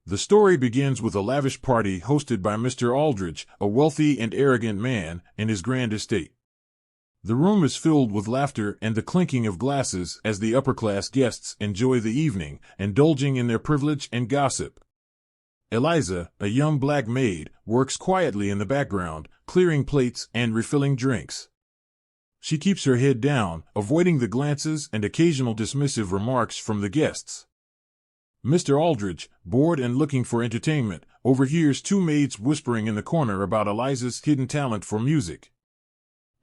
The story begins with a lavish party hosted by Mr. Aldridge, a wealthy and arrogant man, and his grand estate. The room is filled with laughter and the clinking of glasses as the upper-class guests enjoy the evening, indulging in their privilege and gossip. Eliza, a young black maid, works quietly in the background, clearing plates and refilling drinks. She keeps her head down, avoiding the glances and occasional dismissive remarks from the guests. Mr. Aldridge, bored and looking for entertainment, overhears two maids whispering in the corner about Eliza's hidden talent for music.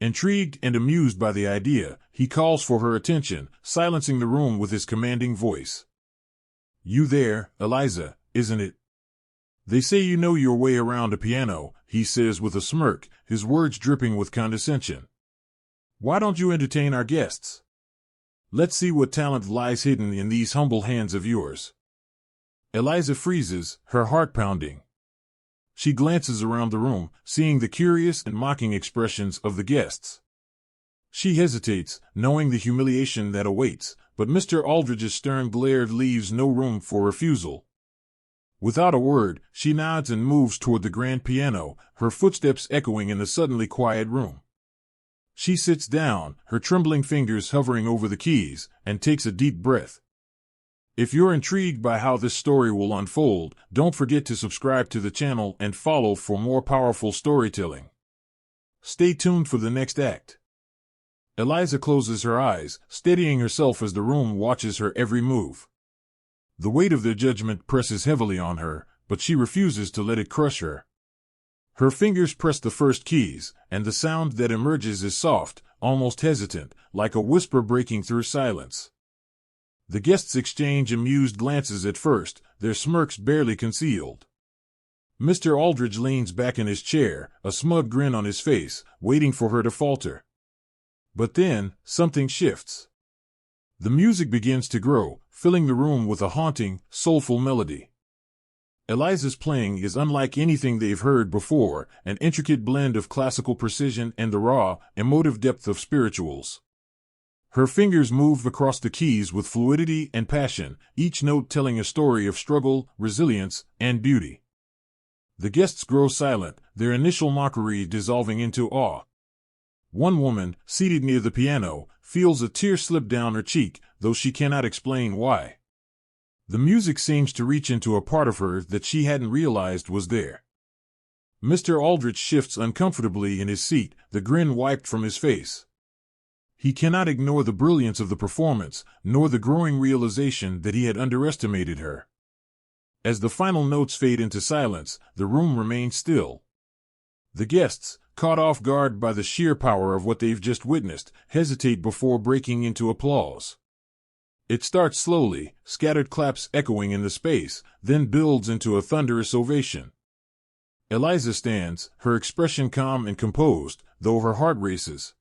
Intrigued and amused by the idea, he calls for her attention, silencing the room with his commanding voice. "You there, Eliza, isn't it? They say you know your way around a piano," he says with a smirk, his words dripping with condescension. "Why don't you entertain our guests? Let's see what talent lies hidden in these humble hands of yours." Eliza freezes, her heart pounding. She glances around the room, seeing the curious and mocking expressions of the guests. She hesitates, knowing the humiliation that awaits, but Mr. Aldridge's stern glare leaves no room for refusal. Without a word, she nods and moves toward the grand piano, her footsteps echoing in the suddenly quiet room. She sits down, her trembling fingers hovering over the keys, and takes a deep breath. If you're intrigued by how this story will unfold, don't forget to subscribe to the channel and follow for more powerful storytelling. Stay tuned for the next act. Eliza closes her eyes, steadying herself as the room watches her every move. The weight of their judgment presses heavily on her, but she refuses to let it crush her. Her fingers press the first keys, and the sound that emerges is soft, almost hesitant, like a whisper breaking through silence. The guests exchange amused glances at first, their smirks barely concealed. Mr. Aldridge leans back in his chair, a smug grin on his face, waiting for her to falter. But then, something shifts. The music begins to grow, filling the room with a haunting, soulful melody. Eliza's playing is unlike anything they've heard before, an intricate blend of classical precision and the raw, emotive depth of spirituals. Her fingers move across the keys with fluidity and passion, each note telling a story of struggle, resilience, and beauty. The guests grow silent, their initial mockery dissolving into awe. One woman, seated near the piano, feels a tear slip down her cheek, though she cannot explain why. The music seems to reach into a part of her that she hadn't realized was there. Mr. Aldridge shifts uncomfortably in his seat, the grin wiped from his face. He cannot ignore the brilliance of the performance, nor the growing realization that he had underestimated her. As the final notes fade into silence, the room remains still. The guests, caught off guard by the sheer power of what they've just witnessed, hesitate before breaking into applause. It starts slowly, scattered claps echoing in the space, then builds into a thunderous ovation. Eliza stands, her expression calm and composed, though her heart races.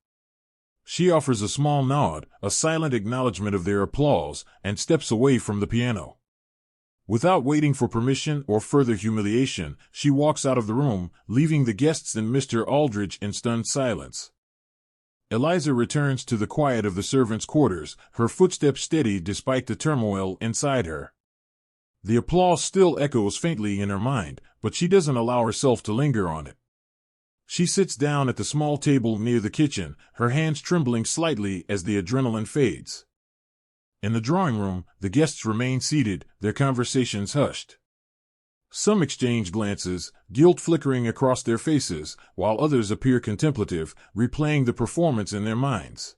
She offers a small nod, a silent acknowledgement of their applause, and steps away from the piano. Without waiting for permission or further humiliation, she walks out of the room, leaving the guests and Mr. Aldridge in stunned silence. Eliza returns to the quiet of the servants' quarters, her footsteps steady despite the turmoil inside her. The applause still echoes faintly in her mind, but she doesn't allow herself to linger on it. She sits down at the small table near the kitchen, her hands trembling slightly as the adrenaline fades. In the drawing room, the guests remain seated, their conversations hushed. Some exchange glances, guilt flickering across their faces, while others appear contemplative, replaying the performance in their minds.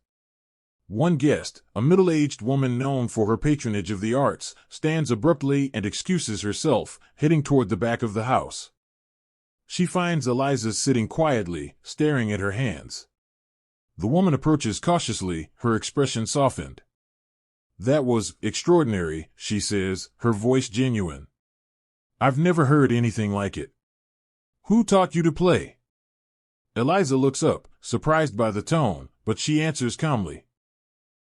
One guest, a middle-aged woman known for her patronage of the arts, stands abruptly and excuses herself, heading toward the back of the house. She finds Eliza sitting quietly, staring at her hands. The woman approaches cautiously, her expression softened. "That was extraordinary," she says, her voice genuine. "I've never heard anything like it. Who taught you to play?" Eliza looks up, surprised by the tone, but she answers calmly.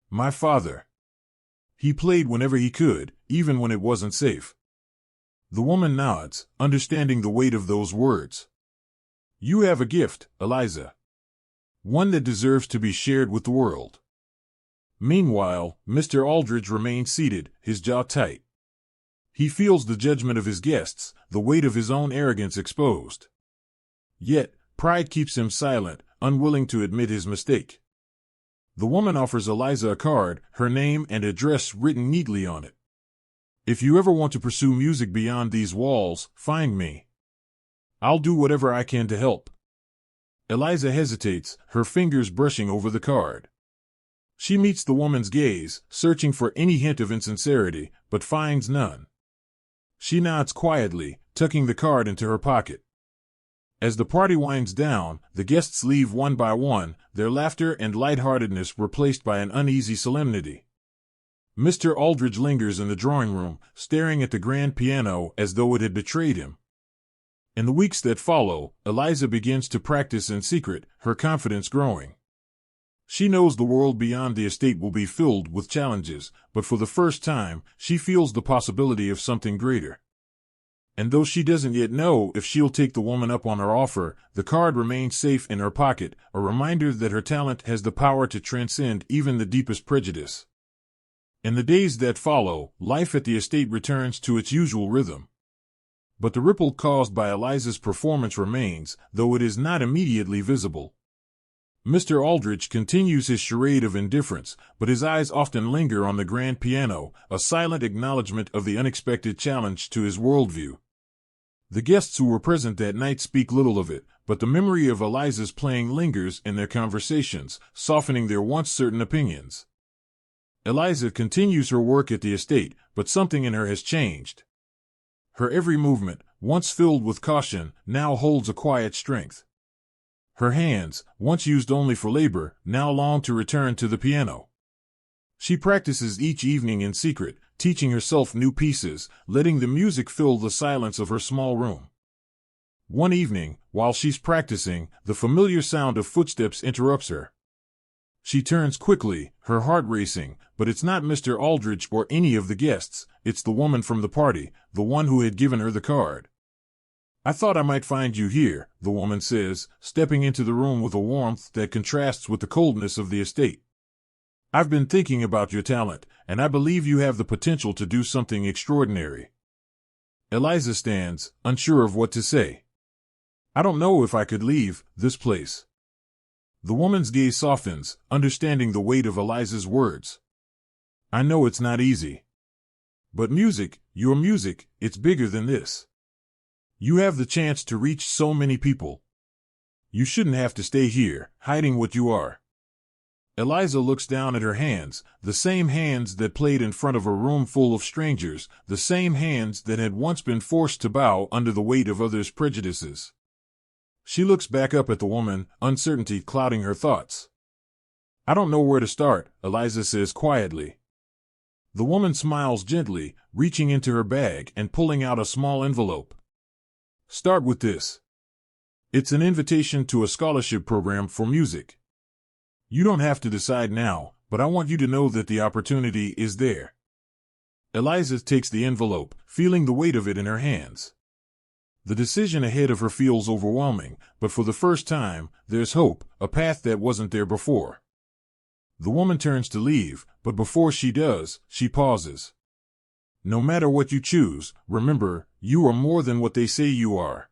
"My father. He played whenever he could, even when it wasn't safe." The woman nods, understanding the weight of those words. "You have a gift, Eliza. One that deserves to be shared with the world." Meanwhile, Mr. Aldridge remains seated, his jaw tight. He feels the judgment of his guests, the weight of his own arrogance exposed. Yet, pride keeps him silent, unwilling to admit his mistake. The woman offers Eliza a card, her name and address written neatly on it. If you ever want to pursue music beyond these walls, find me. I'll do whatever I can to help. Eliza hesitates, her fingers brushing over the card. She meets the woman's gaze, searching for any hint of insincerity, but finds none. She nods quietly, tucking the card into her pocket. As the party winds down, the guests leave one by one, their laughter and lightheartedness replaced by an uneasy solemnity. Mr. Aldridge lingers in the drawing room, staring at the grand piano as though it had betrayed him. In the weeks that follow, Eliza begins to practice in secret, her confidence growing. She knows the world beyond the estate will be filled with challenges, but for the first time, she feels the possibility of something greater. And though she doesn't yet know if she'll take the woman up on her offer, the card remains safe in her pocket, a reminder that her talent has the power to transcend even the deepest prejudice. In the days that follow, life at the estate returns to its usual rhythm. But the ripple caused by Eliza's performance remains, though it is not immediately visible. Mr. Aldridge continues his charade of indifference, but his eyes often linger on the grand piano, a silent acknowledgement of the unexpected challenge to his worldview. The guests who were present that night speak little of it, but the memory of Eliza's playing lingers in their conversations, softening their once certain opinions. Eliza continues her work at the estate, but something in her has changed. Her every movement, once filled with caution, now holds a quiet strength. Her hands, once used only for labor, now long to return to the piano. She practices each evening in secret, teaching herself new pieces, letting the music fill the silence of her small room. One evening, while she's practicing, the familiar sound of footsteps interrupts her. She turns quickly, her heart racing, but it's not Mr. Aldridge or any of the guests, it's the woman from the party, the one who had given her the card. "I thought I might find you here," the woman says, stepping into the room with a warmth that contrasts with the coldness of the estate. "I've been thinking about your talent, and I believe you have the potential to do something extraordinary." Eliza stands, unsure of what to say. "I don't know if I could leave this place." The woman's gaze softens, understanding the weight of Eliza's words. "I know it's not easy. But music, your music, it's bigger than this. You have the chance to reach so many people. You shouldn't have to stay here, hiding what you are." Eliza looks down at her hands, the same hands that played in front of a room full of strangers, the same hands that had once been forced to bow under the weight of others' prejudices. She looks back up at the woman, uncertainty clouding her thoughts. "I don't know where to start," Eliza says quietly. The woman smiles gently, reaching into her bag and pulling out a small envelope. "Start with this. It's an invitation to a scholarship program for music. You don't have to decide now, but I want you to know that the opportunity is there." Eliza takes the envelope, feeling the weight of it in her hands. The decision ahead of her feels overwhelming, but for the first time, there's hope, a path that wasn't there before. The woman turns to leave, but before she does, she pauses. "No matter what you choose, remember, you are more than what they say you are.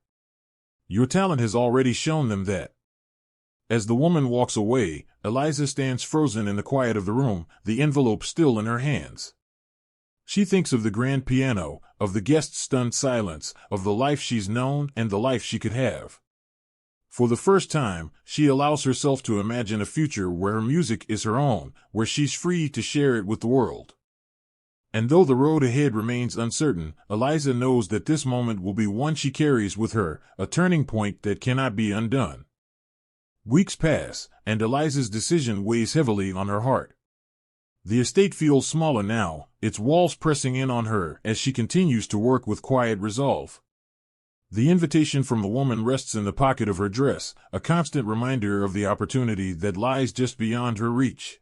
Your talent has already shown them that." As the woman walks away, Eliza stands frozen in the quiet of the room, the envelope still in her hands. She thinks of the grand piano, of the guests' stunned silence, of the life she's known and the life she could have. For the first time, she allows herself to imagine a future where her music is her own, where she's free to share it with the world. And though the road ahead remains uncertain, Eliza knows that this moment will be one she carries with her, a turning point that cannot be undone. Weeks pass, and Eliza's decision weighs heavily on her heart. The estate feels smaller now, its walls pressing in on her as she continues to work with quiet resolve. The invitation from the woman rests in the pocket of her dress, a constant reminder of the opportunity that lies just beyond her reach.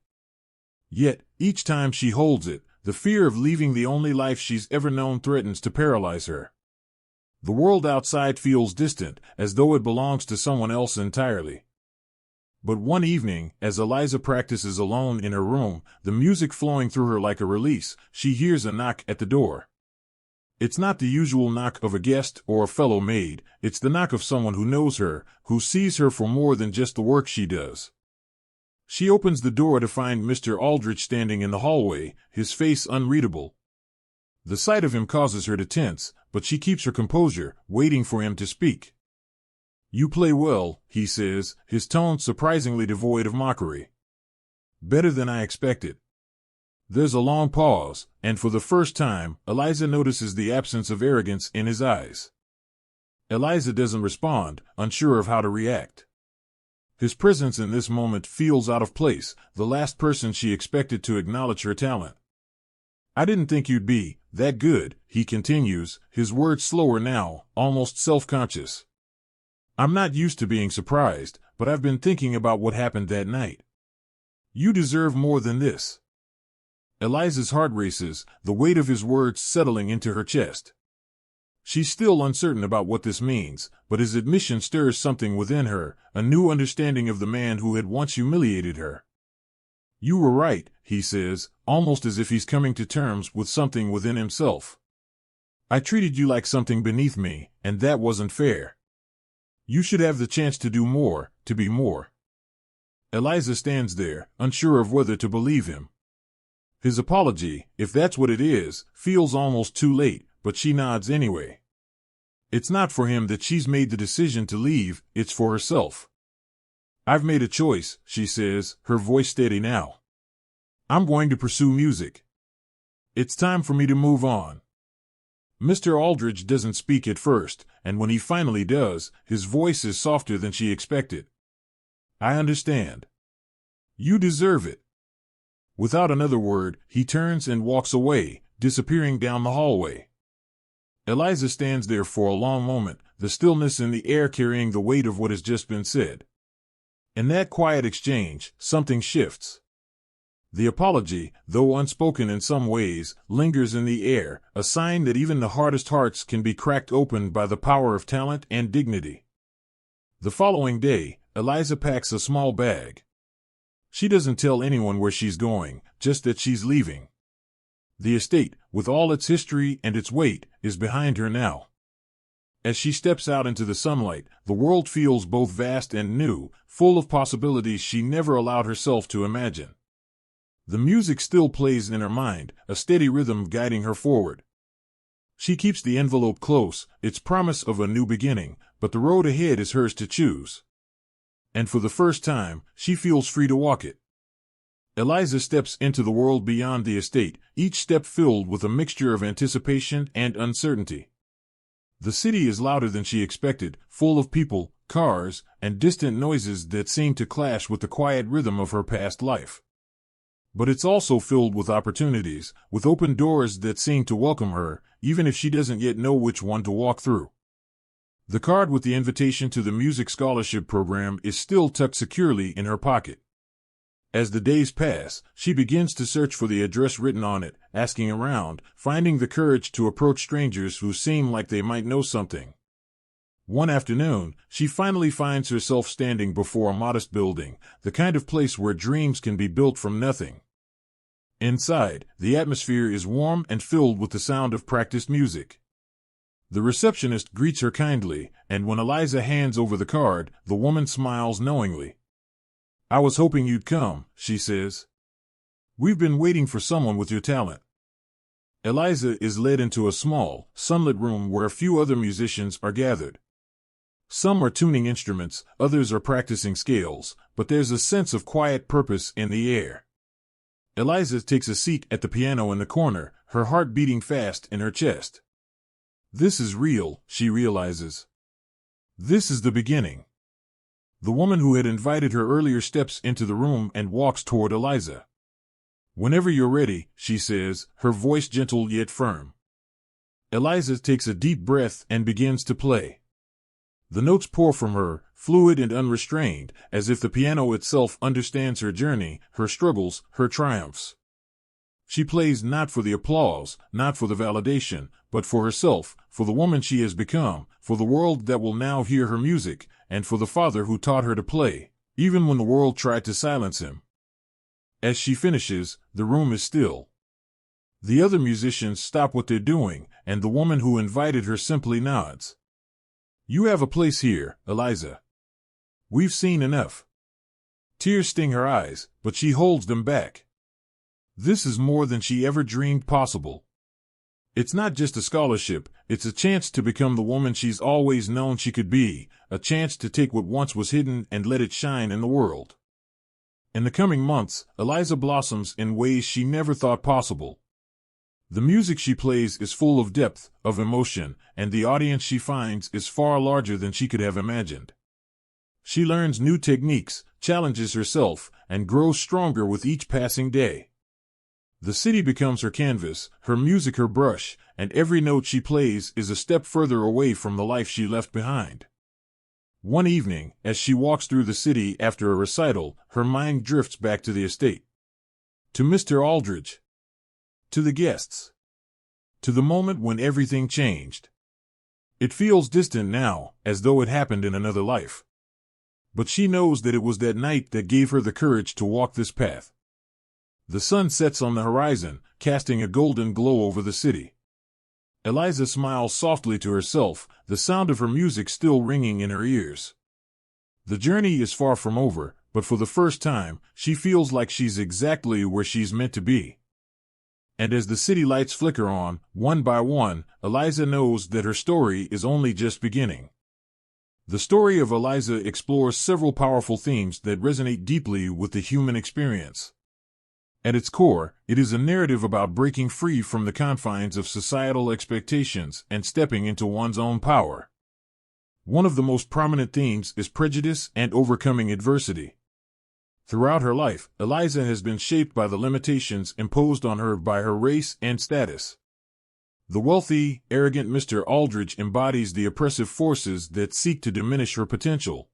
Yet, each time she holds it, the fear of leaving the only life she's ever known threatens to paralyze her. The world outside feels distant, as though it belongs to someone else entirely. But one evening, as Eliza practices alone in her room, the music flowing through her like a release, she hears a knock at the door. It's not the usual knock of a guest or a fellow maid, it's the knock of someone who knows her, who sees her for more than just the work she does. She opens the door to find Mr. Aldrich standing in the hallway, his face unreadable. The sight of him causes her to tense, but she keeps her composure, waiting for him to speak. "You play well," he says, his tone surprisingly devoid of mockery. "Better than I expected." There's a long pause, and for the first time, Eliza notices the absence of arrogance in his eyes. Eliza doesn't respond, unsure of how to react. His presence in this moment feels out of place, the last person she expected to acknowledge her talent. "I didn't think you'd be that good," he continues, his words slower now, almost self-conscious. "I'm not used to being surprised, but I've been thinking about what happened that night. You deserve more than this." Eliza's heart races, the weight of his words settling into her chest. She's still uncertain about what this means, but his admission stirs something within her, a new understanding of the man who had once humiliated her. "You were right," he says, almost as if he's coming to terms with something within himself. "I treated you like something beneath me, and that wasn't fair. You should have the chance to do more, to be more." Eliza stands there, unsure of whether to believe him. His apology, if that's what it is, feels almost too late, but she nods anyway. It's not for him that she's made the decision to leave, it's for herself. "I've made a choice," she says, her voice steady now. "I'm going to pursue music. It's time for me to move on." Mr. Aldrich doesn't speak at first, and when he finally does, his voice is softer than she expected. "I understand. You deserve it." Without another word, he turns and walks away, disappearing down the hallway. Eliza stands there for a long moment, the stillness in the air carrying the weight of what has just been said. In that quiet exchange, something shifts. The apology, though unspoken in some ways, lingers in the air, a sign that even the hardest hearts can be cracked open by the power of talent and dignity. The following day, Eliza packs a small bag. She doesn't tell anyone where she's going, just that she's leaving. The estate, with all its history and its weight, is behind her now. As she steps out into the sunlight, the world feels both vast and new, full of possibilities she never allowed herself to imagine. The music still plays in her mind, a steady rhythm guiding her forward. She keeps the envelope close, its promise of a new beginning, but the road ahead is hers to choose. And for the first time, she feels free to walk it. Eliza steps into the world beyond the estate, each step filled with a mixture of anticipation and uncertainty. The city is louder than she expected, full of people, cars, and distant noises that seem to clash with the quiet rhythm of her past life. But it's also filled with opportunities, with open doors that seem to welcome her, even if she doesn't yet know which one to walk through. The card with the invitation to the music scholarship program is still tucked securely in her pocket. As the days pass, she begins to search for the address written on it, asking around, finding the courage to approach strangers who seem like they might know something. One afternoon, she finally finds herself standing before a modest building, the kind of place where dreams can be built from nothing. Inside, the atmosphere is warm and filled with the sound of practiced music. The receptionist greets her kindly, and when Eliza hands over the card, the woman smiles knowingly. "I was hoping you'd come," she says. "We've been waiting for someone with your talent." Eliza is led into a small, sunlit room where a few other musicians are gathered. Some are tuning instruments, others are practicing scales, but there's a sense of quiet purpose in the air. Eliza takes a seat at the piano in the corner, her heart beating fast in her chest. This is real, she realizes. This is the beginning. The woman who had invited her earlier steps into the room and walks toward Eliza. "Whenever you're ready," she says, her voice gentle yet firm. Eliza takes a deep breath and begins to play. The notes pour from her, fluid and unrestrained, as if the piano itself understands her journey, her struggles, her triumphs. She plays not for the applause, not for the validation, but for herself, for the woman she has become, for the world that will now hear her music, and for the father who taught her to play, even when the world tried to silence him. As she finishes, the room is still. The other musicians stop what they're doing, and the woman who invited her simply nods. "You have a place here, Eliza. We've seen enough." Tears sting her eyes, but she holds them back. This is more than she ever dreamed possible. It's not just a scholarship, it's a chance to become the woman she's always known she could be, a chance to take what once was hidden and let it shine in the world. In the coming months, Eliza blossoms in ways she never thought possible. The music she plays is full of depth, of emotion, and the audience she finds is far larger than she could have imagined. She learns new techniques, challenges herself, and grows stronger with each passing day. The city becomes her canvas, her music her brush, and every note she plays is a step further away from the life she left behind. One evening, as she walks through the city after a recital, her mind drifts back to the estate. To Mr. Aldridge. To the guests. To the moment when everything changed. It feels distant now, as though it happened in another life. But she knows that it was that night that gave her the courage to walk this path. The sun sets on the horizon, casting a golden glow over the city. Eliza smiles softly to herself, the sound of her music still ringing in her ears. The journey is far from over, but for the first time, she feels like she's exactly where she's meant to be. And as the city lights flicker on, one by one, Eliza knows that her story is only just beginning. The story of Eliza explores several powerful themes that resonate deeply with the human experience. At its core, it is a narrative about breaking free from the confines of societal expectations and stepping into one's own power. One of the most prominent themes is prejudice and overcoming adversity. Throughout her life, Eliza has been shaped by the limitations imposed on her by her race and status. The wealthy, arrogant Mr. Aldridge embodies the oppressive forces that seek to diminish her potential.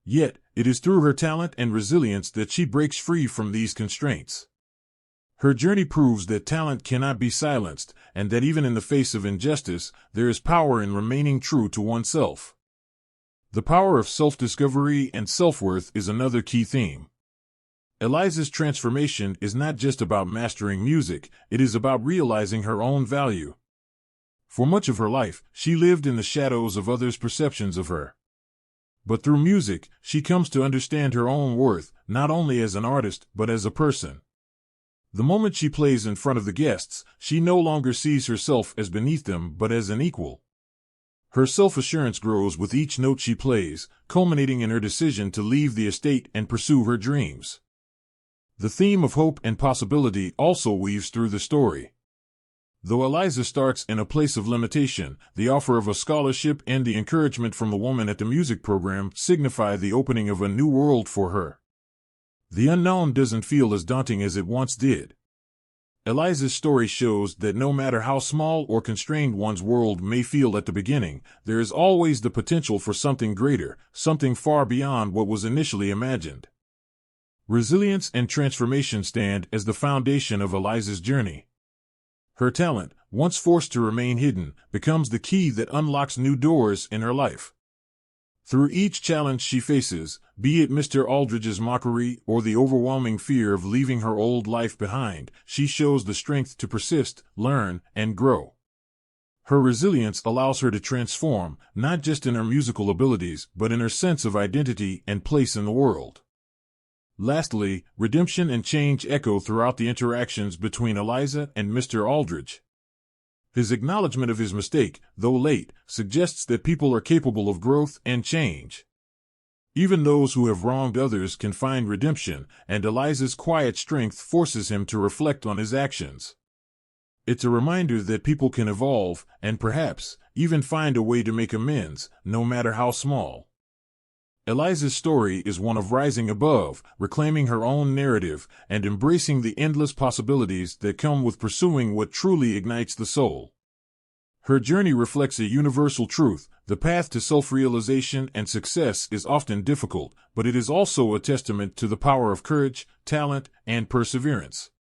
Yet, it is through her talent and resilience that she breaks free from these constraints. Her journey proves that talent cannot be silenced, and that even in the face of injustice, there is power in remaining true to oneself. The power of self-discovery and self-worth is another key theme. Eliza's transformation is not just about mastering music, it is about realizing her own value. For much of her life, she lived in the shadows of others' perceptions of her. But through music, she comes to understand her own worth, not only as an artist, but as a person. The moment she plays in front of the guests, she no longer sees herself as beneath them, but as an equal. Her self-assurance grows with each note she plays, culminating in her decision to leave the estate and pursue her dreams. The theme of hope and possibility also weaves through the story. Though Eliza starts in a place of limitation, the offer of a scholarship and the encouragement from a woman at the music program signify the opening of a new world for her. The unknown doesn't feel as daunting as it once did. Eliza's story shows that no matter how small or constrained one's world may feel at the beginning, there is always the potential for something greater, something far beyond what was initially imagined. Resilience and transformation stand as the foundation of Eliza's journey. Her talent, once forced to remain hidden, becomes the key that unlocks new doors in her life. Through each challenge she faces, be it Mr. Aldridge's mockery or the overwhelming fear of leaving her old life behind, she shows the strength to persist, learn, and grow. Her resilience allows her to transform, not just in her musical abilities, but in her sense of identity and place in the world. Lastly, redemption and change echo throughout the interactions between Eliza and Mr. Aldridge. His acknowledgement of his mistake, though late, suggests that people are capable of growth and change. Even those who have wronged others can find redemption, and Eliza's quiet strength forces him to reflect on his actions. It's a reminder that people can evolve, and perhaps, even find a way to make amends, no matter how small. Eliza's story is one of rising above, reclaiming her own narrative, and embracing the endless possibilities that come with pursuing what truly ignites the soul. Her journey reflects a universal truth: the path to self-realization and success is often difficult, but it is also a testament to the power of courage, talent, and perseverance.